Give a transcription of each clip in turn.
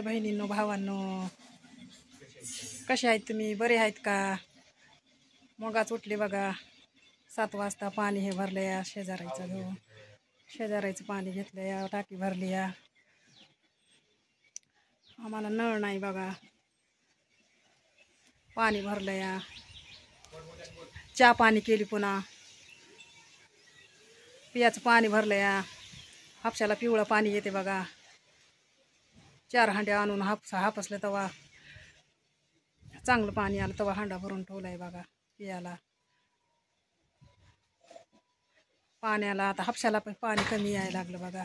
हाय बहिणींनो भावांनो, कसे आहेत तुम्ही? बरे आहेत का? मगाच उठले बघा 7 वाजता. पाणी हे भरलं या शेजारायचं घेऊन, शेजारायचं पाणी घेतलं या, टाकी भरली या. आम्हाला नळ नाही बघा, पाणी भरलं या. चहा पाणी केली, पुन्हा पियाचं पाणी भरलं या. हापशाला पिवळं पाणी येते बघा. 4 हांड्या आणून हापसलं तेव्हा चांगलं पाणी आलं, तेव्हा हांडा भरून ठेवलाय बघा पियाला. पाण्याला आता हापशाला पण पाणी कमी यायला लागलं बघा,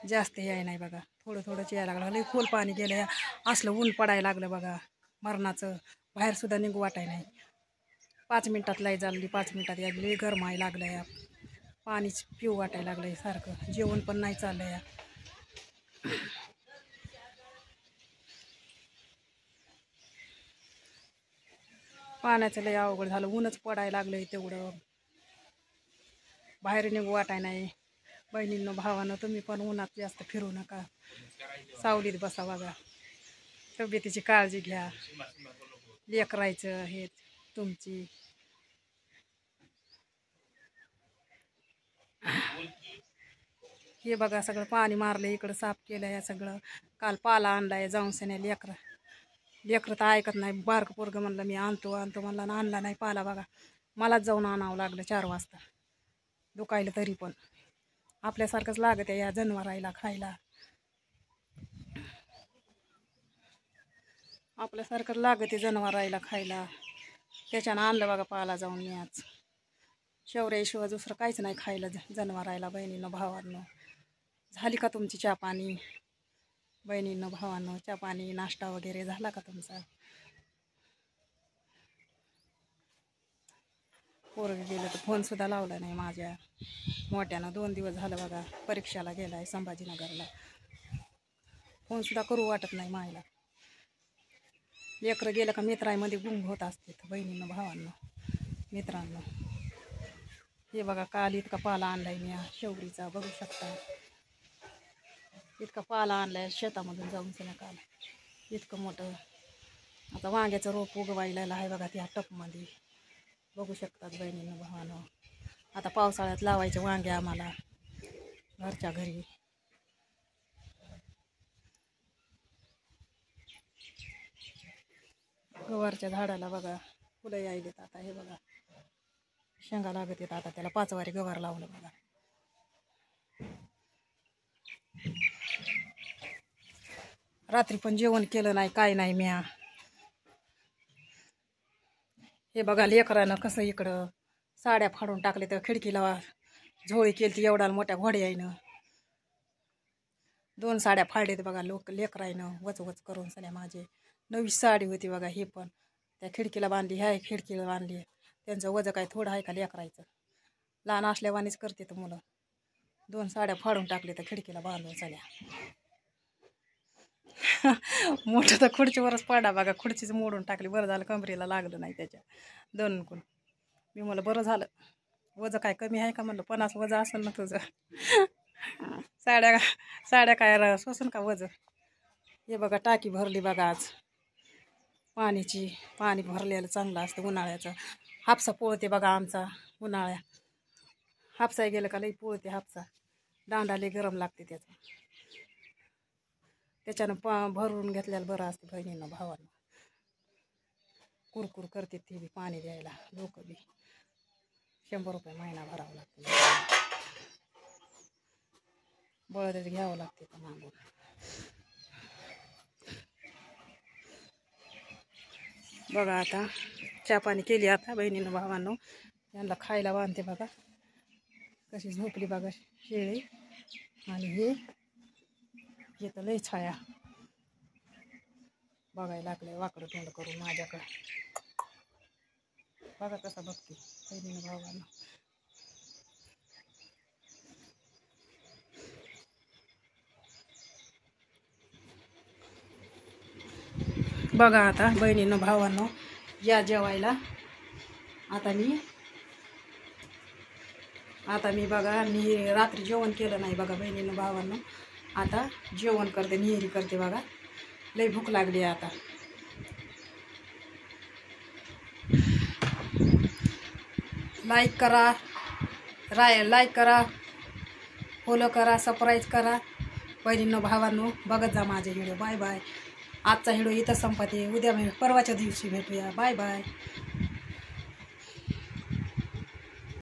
जास्त याय नाही बघा, थोडं थोडंच यायला लागलं. लई खोल पाणी गेलं या. असलं ऊन पडायला लागलं बघा मरणाचं, बाहेर सुद्धा निघू वाटाय नाही. 5 मिनिटात लाई चालली, 5 मिनिटात या. लई गरमाय लागलं या, पाणीच पिऊ वाटायला लागलं सारखं. जेवण पण नाही चाललं या. पाण्याचं लई अवघड झालं, ऊनच पडायला लागलंय तेवढं, बाहेर निघू वाटाय नाही. बहिणींनो भावानं, तुम्ही पण उन्हात जास्त फिरू नका, सावलीत बसा बघा. तब्येतीची काळजी घ्या, लेकरायचं हे तुमची. हे बघा सगळं पाणी मारलं, इकडं साफ केलं या सगळं. काल पाला आणलाय जाऊन सण्या. लेकरं तर ऐकत नाही. बारकं पोरगं म्हणलं मी आणतो म्हणला ना, आणला नाही पाला बघा. मलाच जाऊन आणावं लागलं 4 वाजता, दुखायला. तरी पण आपल्यासारखंच लागत आहे या जनावरायला खायला, आपल्यासारखं लागत आहे जनावरायला खायला. त्याच्यानं आणलं बघा पाला जाऊन मी आज. शेवऱ्याशिवाय दुसरं काहीच नाही खायला जनावरायला. बहिणीनं भावांनो, झाली का तुमची चहा पाणी? बहिणींनो भावांनो, चहा पाणी नाश्ता वगैरे झाला का तुमचा? पोरगं गेलं तर फोन सुद्धा लावला नाही माझ्या मोठ्यानं. 2 दिवस झालं बघा, परीक्षाला गेलाय संभाजीनगरला. फोन सुद्धा करू वाटत नाही मायला. लेकरं गेलं का मित्रांमध्ये गुंग होत असते. बहिणीनं भावांनो, मित्रांनो, हे बघा काल इतका पाला आणलाय मी शेवरीचा, बघू शकता. इतका पाला आणलाय शेतामधून जाऊन सण्या काल, इतकं मोठं. आता वांग्याचं रोप उगवायला आहे बघा त्या टपमध्ये, बघू शकतात बहिणीनं भावानं. आता पावसाळ्यात लावायचे वांगे आम्हाला घरच्या घरी. गवारच्या झाडाला बघा फुलं यायलेत आता. हे बघा शेंगा लागत येत आता त्याला. 5 वारी गवार लावलं बघा. रात्री पण जेवण केलं नाही, काय नाही म्या. हे बघा लेकरानं कसं इकडं साड्या फाडून टाकले, तर खिडकीला झोळी केली ती एवढा मोठ्या घोड्यानं. 2 साड्या फाडलेत बघा लेकरानं वच करून सण्या. माझे नवी साडी होती बघा, हे पण त्या खिडकीला बांधली, ह्या खिडकीला बांधली. त्यांचं वजं काय थोडं आहे का लेकरायचं? लहान असल्यावानीच करते तर मुलं. 2 साड्या फाडून टाकले तर खिडकीला बांधून सण्या. मोठं तर खुर्चीवरच पडा बघा, खुर्चीच मोडून टाकली. बरं झालं कमरेला लागलं नाही त्याच्या दोनकून. मी म्हणलं बरं झालं, वजं काय कमी आहे का म्हणलं? 50 वजं असेल ना तुझं. साड्या काय सोसून का वजं? हे बघा टाकी भरली बघा आज पाण्याची. पाणी भरलेलं चांगलं असतं उन्हाळ्याचं. हापसा पोळते बघा आमचा उन्हाळ्या. हापसाय गेलं का लई पोळते हापसा. दांडा लई गरम लागते त्याच्यानं भरून घेतलेलं बरं असते बहिणींना भावांना. कुरकुर करते ते बी पाणी द्यायला. लोक बी 100 रुपये महिना भरावा लागतो. बळदच घ्यावं लागते तर मागून. बघा आता चहा पाणी केली आता बहिणीनं भावांनो. यांना खायला बांधते बघा. कशी झोपली बघा शेळी. आणि हे तर लई छाया बघायला लागले वाकडं तोंड करून माझ्याकडे. बघा कसा बघते बहिणीनं भावांना. बघा आता बहिणीनं भावांनो, या जेवायला. आता मी बघा रात्री जेवण केलं नाही बघा बहिणीनं भावांनो. आता जेवण करते, निहेरी करते बघा. लई भूक लागली आता. लाईक करा, लाईक करा, फॉलो करा, सबस्क्राईब करा. बहिणींनो भावांनो बघत जा माझे व्हिडिओ. Bye bye. आजचा व्हिडिओ इथं संपते. उद्या परवाच्या दिवशी भेटूया. Bye bye.